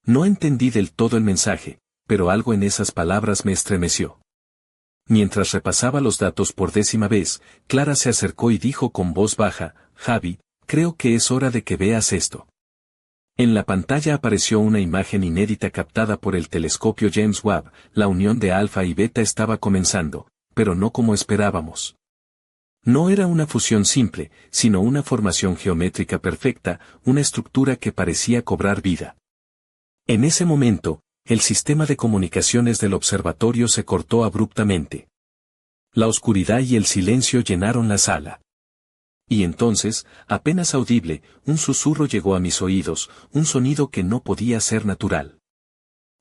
No entendí del todo el mensaje, pero algo en esas palabras me estremeció. Mientras repasaba los datos por 10ª vez, Clara se acercó y dijo con voz baja: Javi, creo que es hora de que veas esto. En la pantalla apareció una imagen inédita captada por el telescopio James Webb. La unión de alfa y beta estaba comenzando, pero no como esperábamos. No era una fusión simple, sino una formación geométrica perfecta, una estructura que parecía cobrar vida. En ese momento, el sistema de comunicaciones del observatorio se cortó abruptamente. La oscuridad y el silencio llenaron la sala. Y entonces, apenas audible, un susurro llegó a mis oídos, un sonido que no podía ser natural.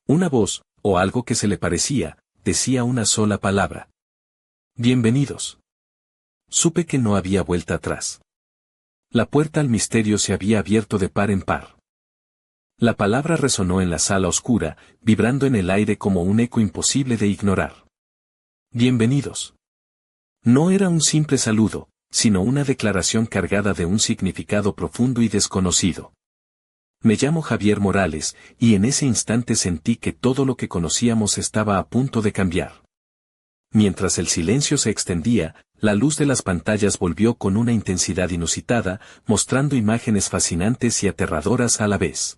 Una voz, o algo que se le parecía, decía una sola palabra: bienvenidos. Supe que no había vuelta atrás. La puerta al misterio se había abierto de par en par. La palabra resonó en la sala oscura, vibrando en el aire como un eco imposible de ignorar. Bienvenidos. No era un simple saludo, sino una declaración cargada de un significado profundo y desconocido. Me llamo Javier Morales, y en ese instante sentí que todo lo que conocíamos estaba a punto de cambiar. Mientras el silencio se extendía, la luz de las pantallas volvió con una intensidad inusitada, mostrando imágenes fascinantes y aterradoras a la vez.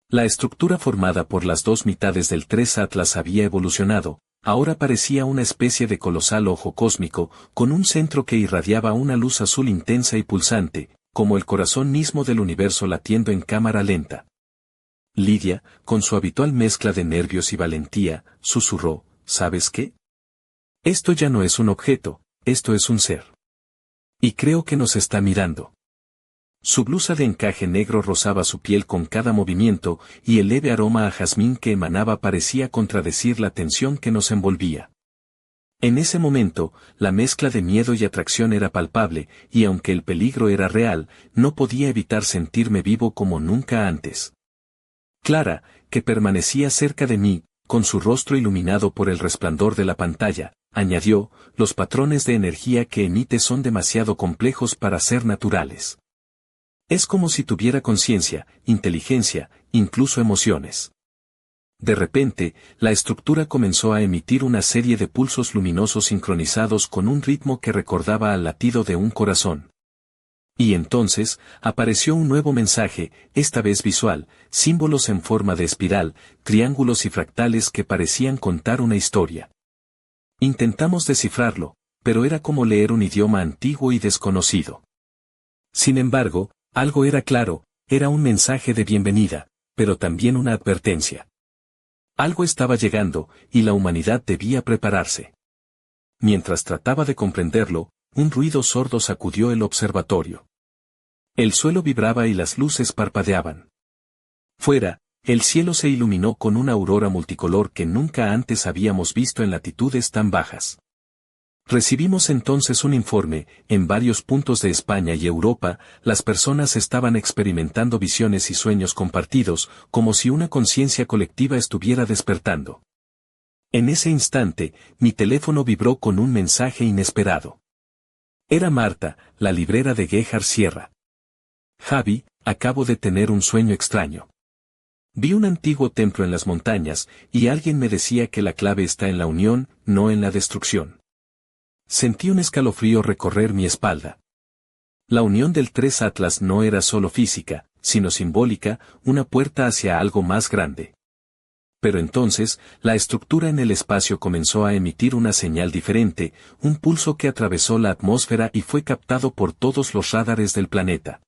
La estructura formada por las dos mitades del 3 Atlas había evolucionado, ahora parecía una especie de colosal ojo cósmico, con un centro que irradiaba una luz azul intensa y pulsante, como el corazón mismo del universo latiendo en cámara lenta. Lidia, con su habitual mezcla de nervios y valentía, susurró, ¿sabes qué? Esto ya no es un objeto, esto es un ser. Y creo que nos está mirando. Su blusa de encaje negro rozaba su piel con cada movimiento, y el leve aroma a jazmín que emanaba parecía contradecir la tensión que nos envolvía. En ese momento, la mezcla de miedo y atracción era palpable, y aunque el peligro era real, no podía evitar sentirme vivo como nunca antes. Clara, que permanecía cerca de mí, con su rostro iluminado por el resplandor de la pantalla, añadió, los patrones de energía que emite son demasiado complejos para ser naturales. Es como si tuviera conciencia, inteligencia, incluso emociones. De repente, la estructura comenzó a emitir una serie de pulsos luminosos sincronizados con un ritmo que recordaba al latido de un corazón. Y entonces, apareció un nuevo mensaje, esta vez visual, símbolos en forma de espiral, triángulos y fractales que parecían contar una historia. Intentamos descifrarlo, pero era como leer un idioma antiguo y desconocido. Sin embargo, algo era claro, era un mensaje de bienvenida, pero también una advertencia. Algo estaba llegando, y la humanidad debía prepararse. Mientras trataba de comprenderlo, un ruido sordo sacudió el observatorio. El suelo vibraba y las luces parpadeaban. Fuera, el cielo se iluminó con una aurora multicolor que nunca antes habíamos visto en latitudes tan bajas. Recibimos entonces un informe, en varios puntos de España y Europa, las personas estaban experimentando visiones y sueños compartidos, como si una conciencia colectiva estuviera despertando. En ese instante, mi teléfono vibró con un mensaje inesperado. Era Marta, la librera de Guéjar Sierra. Javi, acabo de tener un sueño extraño. Vi un antiguo templo en las montañas, y alguien me decía que la clave está en la unión, no en la destrucción. Sentí un escalofrío recorrer mi espalda. La unión del Tres Atlas no era solo física, sino simbólica, una puerta hacia algo más grande. Pero entonces, la estructura en el espacio comenzó a emitir una señal diferente, un pulso que atravesó la atmósfera y fue captado por todos los radares del planeta.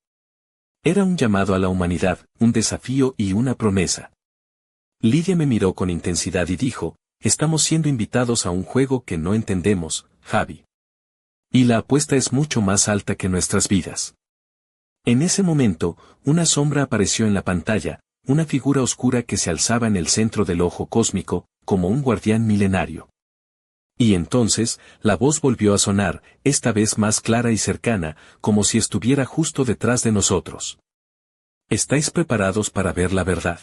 Era un llamado a la humanidad, un desafío y una promesa. Lidia me miró con intensidad y dijo, estamos siendo invitados a un juego que no entendemos, Javi. Y la apuesta es mucho más alta que nuestras vidas. En ese momento, una sombra apareció en la pantalla, una figura oscura que se alzaba en el centro del ojo cósmico, como un guardián milenario. Y entonces, la voz volvió a sonar, esta vez más clara y cercana, como si estuviera justo detrás de nosotros. ¿Estáis preparados para ver la verdad?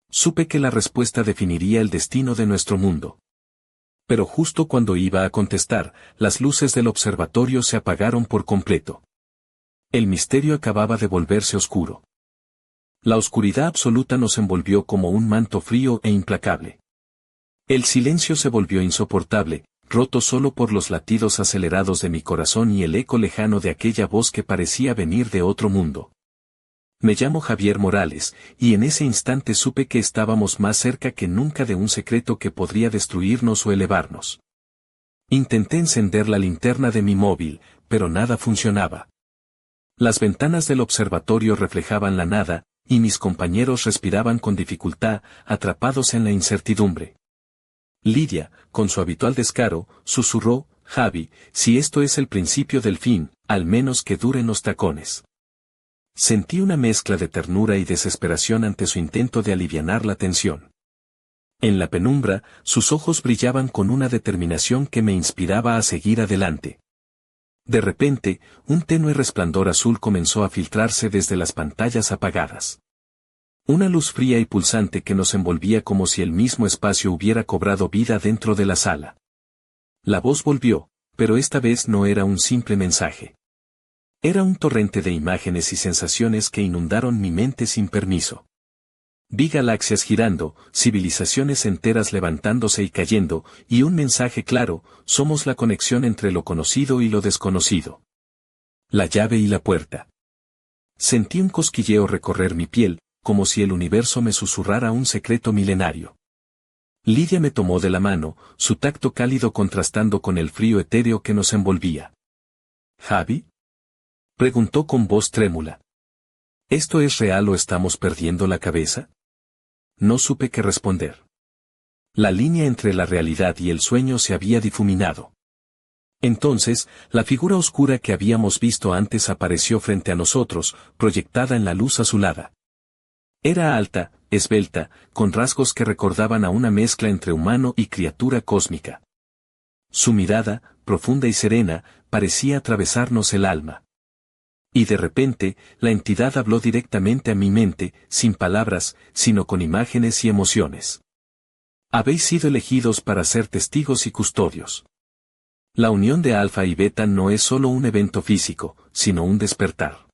Supe que la respuesta definiría el destino de nuestro mundo. Pero justo cuando iba a contestar, las luces del observatorio se apagaron por completo. El misterio acababa de volverse oscuro. La oscuridad absoluta nos envolvió como un manto frío e implacable. El silencio se volvió insoportable, roto solo por los latidos acelerados de mi corazón y el eco lejano de aquella voz que parecía venir de otro mundo. Me llamo Javier Morales, y en ese instante supe que estábamos más cerca que nunca de un secreto que podría destruirnos o elevarnos. Intenté encender la linterna de mi móvil, pero nada funcionaba. Las ventanas del observatorio reflejaban la nada, y mis compañeros respiraban con dificultad, atrapados en la incertidumbre. Lidia, con su habitual descaro, susurró, Javi, si esto es el principio del fin, al menos que duren los tacones. Sentí una mezcla de ternura y desesperación ante su intento de alivianar la tensión. En la penumbra, sus ojos brillaban con una determinación que me inspiraba a seguir adelante. De repente, un tenue resplandor azul comenzó a filtrarse desde las pantallas apagadas. Una luz fría y pulsante que nos envolvía como si el mismo espacio hubiera cobrado vida dentro de la sala. La voz volvió, pero esta vez no era un simple mensaje. Era un torrente de imágenes y sensaciones que inundaron mi mente sin permiso. Vi galaxias girando, civilizaciones enteras levantándose y cayendo, y un mensaje claro, somos la conexión entre lo conocido y lo desconocido. La llave y la puerta. Sentí un cosquilleo recorrer mi piel, como si el universo me susurrara un secreto milenario. Lidia me tomó de la mano, su tacto cálido contrastando con el frío etéreo que nos envolvía. ¿Javi? Preguntó con voz trémula. ¿Esto es real o estamos perdiendo la cabeza? No supe qué responder. La línea entre la realidad y el sueño se había difuminado. Entonces, la figura oscura que habíamos visto antes apareció frente a nosotros, proyectada en la luz azulada. Era alta, esbelta, con rasgos que recordaban a una mezcla entre humano y criatura cósmica. Su mirada, profunda y serena, parecía atravesarnos el alma. Y de repente, la entidad habló directamente a mi mente, sin palabras, sino con imágenes y emociones. Habéis sido elegidos para ser testigos y custodios. La unión de Alfa y Beta no es solo un evento físico, sino un despertar.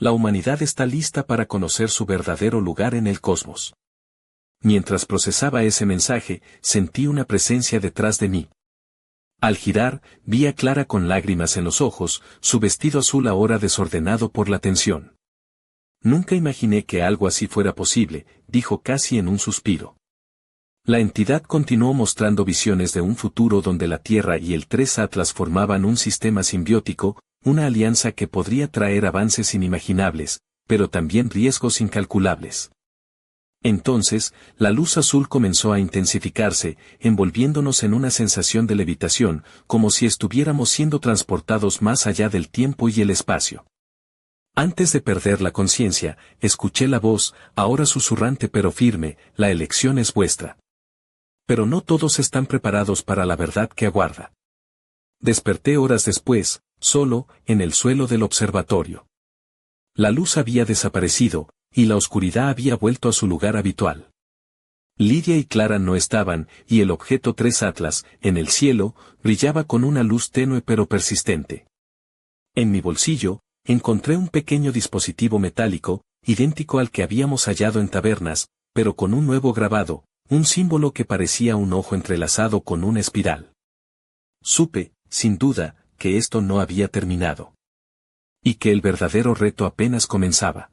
La humanidad está lista para conocer su verdadero lugar en el cosmos. Mientras procesaba ese mensaje, sentí una presencia detrás de mí. Al girar, vi a Clara con lágrimas en los ojos, su vestido azul ahora desordenado por la tensión. Nunca imaginé que algo así fuera posible, dijo casi en un suspiro. La entidad continuó mostrando visiones de un futuro donde la Tierra y el 3 Atlas formaban un sistema simbiótico, una alianza que podría traer avances inimaginables, pero también riesgos incalculables. Entonces, la luz azul comenzó a intensificarse, envolviéndonos en una sensación de levitación, como si estuviéramos siendo transportados más allá del tiempo y el espacio. Antes de perder la conciencia, escuché la voz, ahora susurrante pero firme, la elección es vuestra. Pero no todos están preparados para la verdad que aguarda. Desperté horas después, solo, en el suelo del observatorio. La luz había desaparecido, y la oscuridad había vuelto a su lugar habitual. Lidia y Clara no estaban, y el objeto 3 Atlas, en el cielo, brillaba con una luz tenue pero persistente. En mi bolsillo, encontré un pequeño dispositivo metálico, idéntico al que habíamos hallado en tabernas, pero con un nuevo grabado, un símbolo que parecía un ojo entrelazado con una espiral. Supe, sin duda, que esto no había terminado. Y que el verdadero reto apenas comenzaba.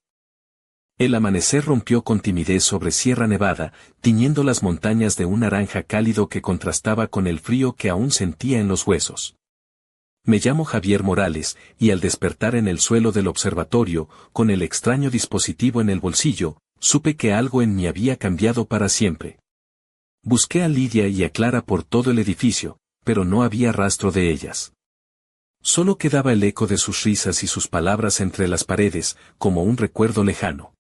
El amanecer rompió con timidez sobre Sierra Nevada, tiñendo las montañas de un naranja cálido que contrastaba con el frío que aún sentía en los huesos. Me llamo Javier Morales, y al despertar en el suelo del observatorio, con el extraño dispositivo en el bolsillo, supe que algo en mí había cambiado para siempre. Busqué a Lidia y a Clara por todo el edificio, pero no había rastro de ellas. Solo quedaba el eco de sus risas y sus palabras entre las paredes, como un recuerdo lejano.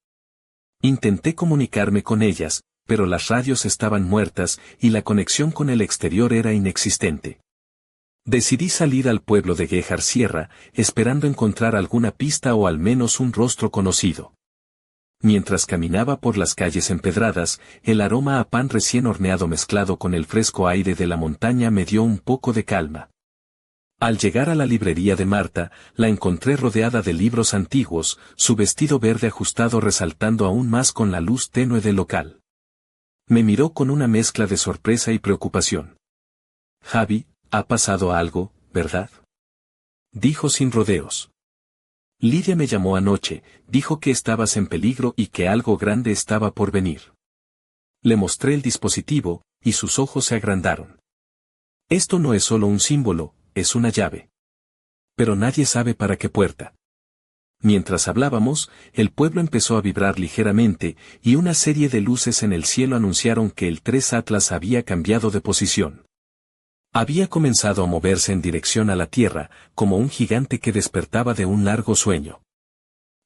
Intenté comunicarme con ellas, pero las radios estaban muertas y la conexión con el exterior era inexistente. Decidí salir al pueblo de Guéjar Sierra, esperando encontrar alguna pista o al menos un rostro conocido. Mientras caminaba por las calles empedradas, el aroma a pan recién horneado mezclado con el fresco aire de la montaña me dio un poco de calma. Al llegar a la librería de Marta, la encontré rodeada de libros antiguos, su vestido verde ajustado resaltando aún más con la luz tenue del local. Me miró con una mezcla de sorpresa y preocupación. Javi, ha pasado algo, ¿verdad? Dijo sin rodeos. Lidia me llamó anoche, dijo que estabas en peligro y que algo grande estaba por venir. Le mostré el dispositivo, y sus ojos se agrandaron. Esto no es solo un símbolo, es una llave. Pero nadie sabe para qué puerta. Mientras hablábamos, el pueblo empezó a vibrar ligeramente, y una serie de luces en el cielo anunciaron que el 3 Atlas había cambiado de posición. Había comenzado a moverse en dirección a la Tierra, como un gigante que despertaba de un largo sueño.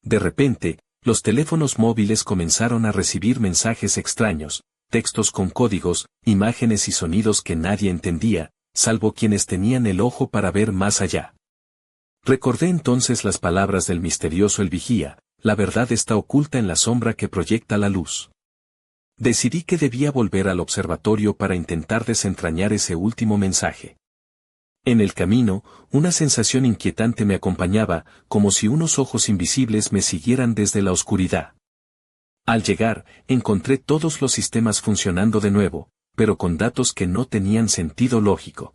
De repente, los teléfonos móviles comenzaron a recibir mensajes extraños, textos con códigos, imágenes y sonidos que nadie entendía, salvo quienes tenían el ojo para ver más allá. Recordé entonces las palabras del misterioso El Vigía, la verdad está oculta en la sombra que proyecta la luz. Decidí que debía volver al observatorio para intentar desentrañar ese último mensaje. En el camino, una sensación inquietante me acompañaba, como si unos ojos invisibles me siguieran desde la oscuridad. Al llegar, encontré todos los sistemas funcionando de nuevo, pero con datos que no tenían sentido lógico.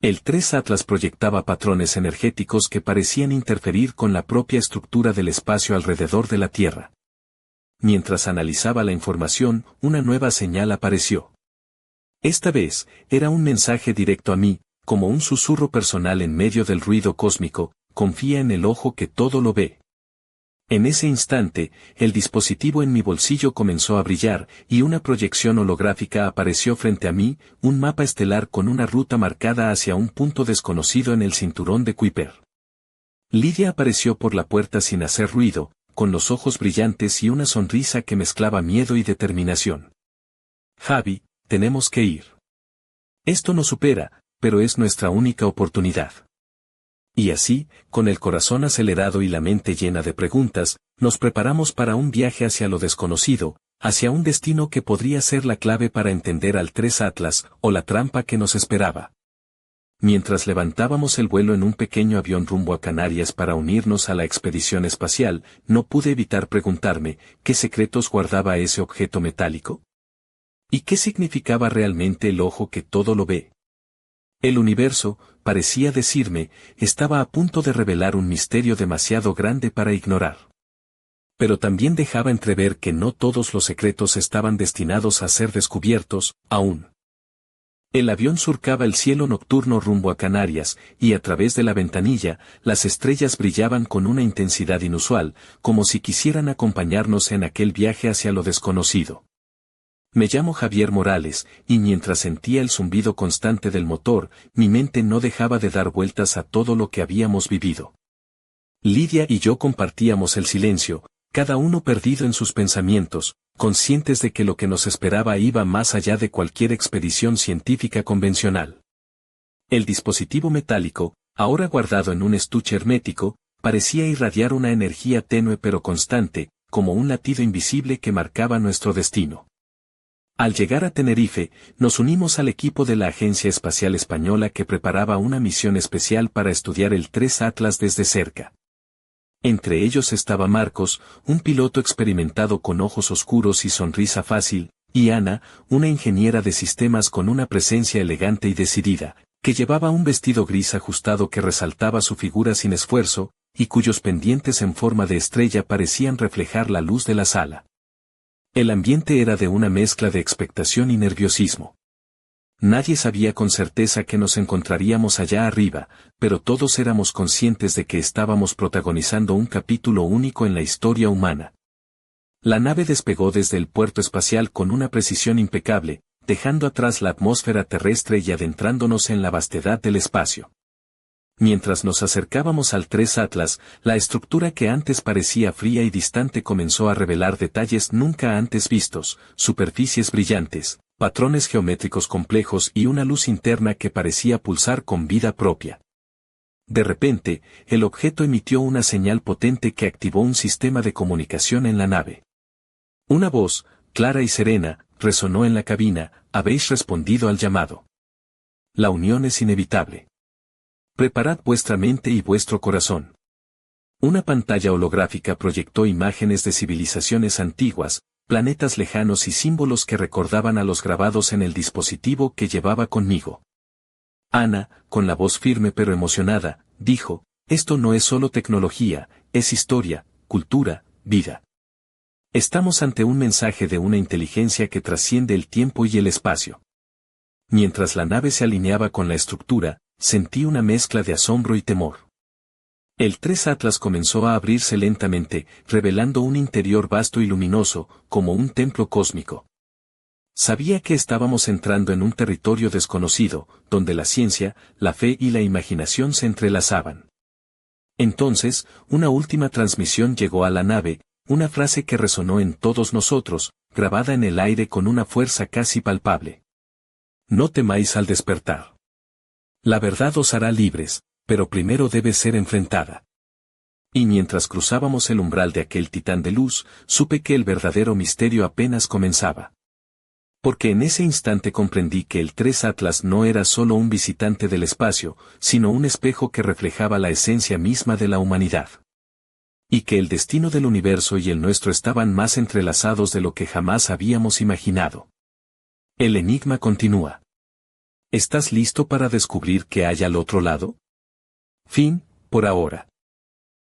El 3 Atlas proyectaba patrones energéticos que parecían interferir con la propia estructura del espacio alrededor de la Tierra. Mientras analizaba la información, una nueva señal apareció. Esta vez, era un mensaje directo a mí, como un susurro personal en medio del ruido cósmico: confía en el ojo que todo lo ve. En ese instante, el dispositivo en mi bolsillo comenzó a brillar, y una proyección holográfica apareció frente a mí, un mapa estelar con una ruta marcada hacia un punto desconocido en el cinturón de Kuiper. Lidia apareció por la puerta sin hacer ruido, con los ojos brillantes y una sonrisa que mezclaba miedo y determinación. Javi, tenemos que ir. Esto nos supera, pero es nuestra única oportunidad. Y así, con el corazón acelerado y la mente llena de preguntas, nos preparamos para un viaje hacia lo desconocido, hacia un destino que podría ser la clave para entender al 3 Atlas, o la trampa que nos esperaba. Mientras levantábamos el vuelo en un pequeño avión rumbo a Canarias para unirnos a la expedición espacial, no pude evitar preguntarme, ¿qué secretos guardaba ese objeto metálico? ¿Y qué significaba realmente el ojo que todo lo ve? El universo, parecía decirme, estaba a punto de revelar un misterio demasiado grande para ignorar. Pero también dejaba entrever que no todos los secretos estaban destinados a ser descubiertos, aún. El avión surcaba el cielo nocturno rumbo a Canarias, y a través de la ventanilla, las estrellas brillaban con una intensidad inusual, como si quisieran acompañarnos en aquel viaje hacia lo desconocido. Me llamo Javier Morales, y mientras sentía el zumbido constante del motor, mi mente no dejaba de dar vueltas a todo lo que habíamos vivido. Lidia y yo compartíamos el silencio, cada uno perdido en sus pensamientos, conscientes de que lo que nos esperaba iba más allá de cualquier expedición científica convencional. El dispositivo metálico, ahora guardado en un estuche hermético, parecía irradiar una energía tenue pero constante, como un latido invisible que marcaba nuestro destino. Al llegar a Tenerife, nos unimos al equipo de la Agencia Espacial Española que preparaba una misión especial para estudiar el 3 Atlas desde cerca. Entre ellos estaba Marcos, un piloto experimentado con ojos oscuros y sonrisa fácil, y Ana, una ingeniera de sistemas con una presencia elegante y decidida, que llevaba un vestido gris ajustado que resaltaba su figura sin esfuerzo, y cuyos pendientes en forma de estrella parecían reflejar la luz de la sala. El ambiente era de una mezcla de expectación y nerviosismo. Nadie sabía con certeza que nos encontraríamos allá arriba, pero todos éramos conscientes de que estábamos protagonizando un capítulo único en la historia humana. La nave despegó desde el puerto espacial con una precisión impecable, dejando atrás la atmósfera terrestre y adentrándonos en la vastedad del espacio. Mientras nos acercábamos al 3 Atlas, la estructura que antes parecía fría y distante comenzó a revelar detalles nunca antes vistos: superficies brillantes, patrones geométricos complejos y una luz interna que parecía pulsar con vida propia. De repente, el objeto emitió una señal potente que activó un sistema de comunicación en la nave. Una voz, clara y serena, resonó en la cabina: habéis respondido al llamado. La unión es inevitable. Preparad vuestra mente y vuestro corazón. Una pantalla holográfica proyectó imágenes de civilizaciones antiguas, planetas lejanos y símbolos que recordaban a los grabados en el dispositivo que llevaba conmigo. Ana, con la voz firme pero emocionada, dijo: esto no es solo tecnología, es historia, cultura, vida. Estamos ante un mensaje de una inteligencia que trasciende el tiempo y el espacio. Mientras la nave se alineaba con la estructura, sentí una mezcla de asombro y temor. El 3 Atlas comenzó a abrirse lentamente, revelando un interior vasto y luminoso, como un templo cósmico. Sabía que estábamos entrando en un territorio desconocido, donde la ciencia, la fe y la imaginación se entrelazaban. Entonces, una última transmisión llegó a la nave, una frase que resonó en todos nosotros, grabada en el aire con una fuerza casi palpable. No temáis al despertar. La verdad os hará libres, pero primero debe ser enfrentada. Y mientras cruzábamos el umbral de aquel titán de luz, supe que el verdadero misterio apenas comenzaba. Porque en ese instante comprendí que el 3 Atlas no era solo un visitante del espacio, sino un espejo que reflejaba la esencia misma de la humanidad. Y que el destino del universo y el nuestro estaban más entrelazados de lo que jamás habíamos imaginado. El enigma continúa. ¿Estás listo para descubrir qué hay al otro lado? Fin, por ahora.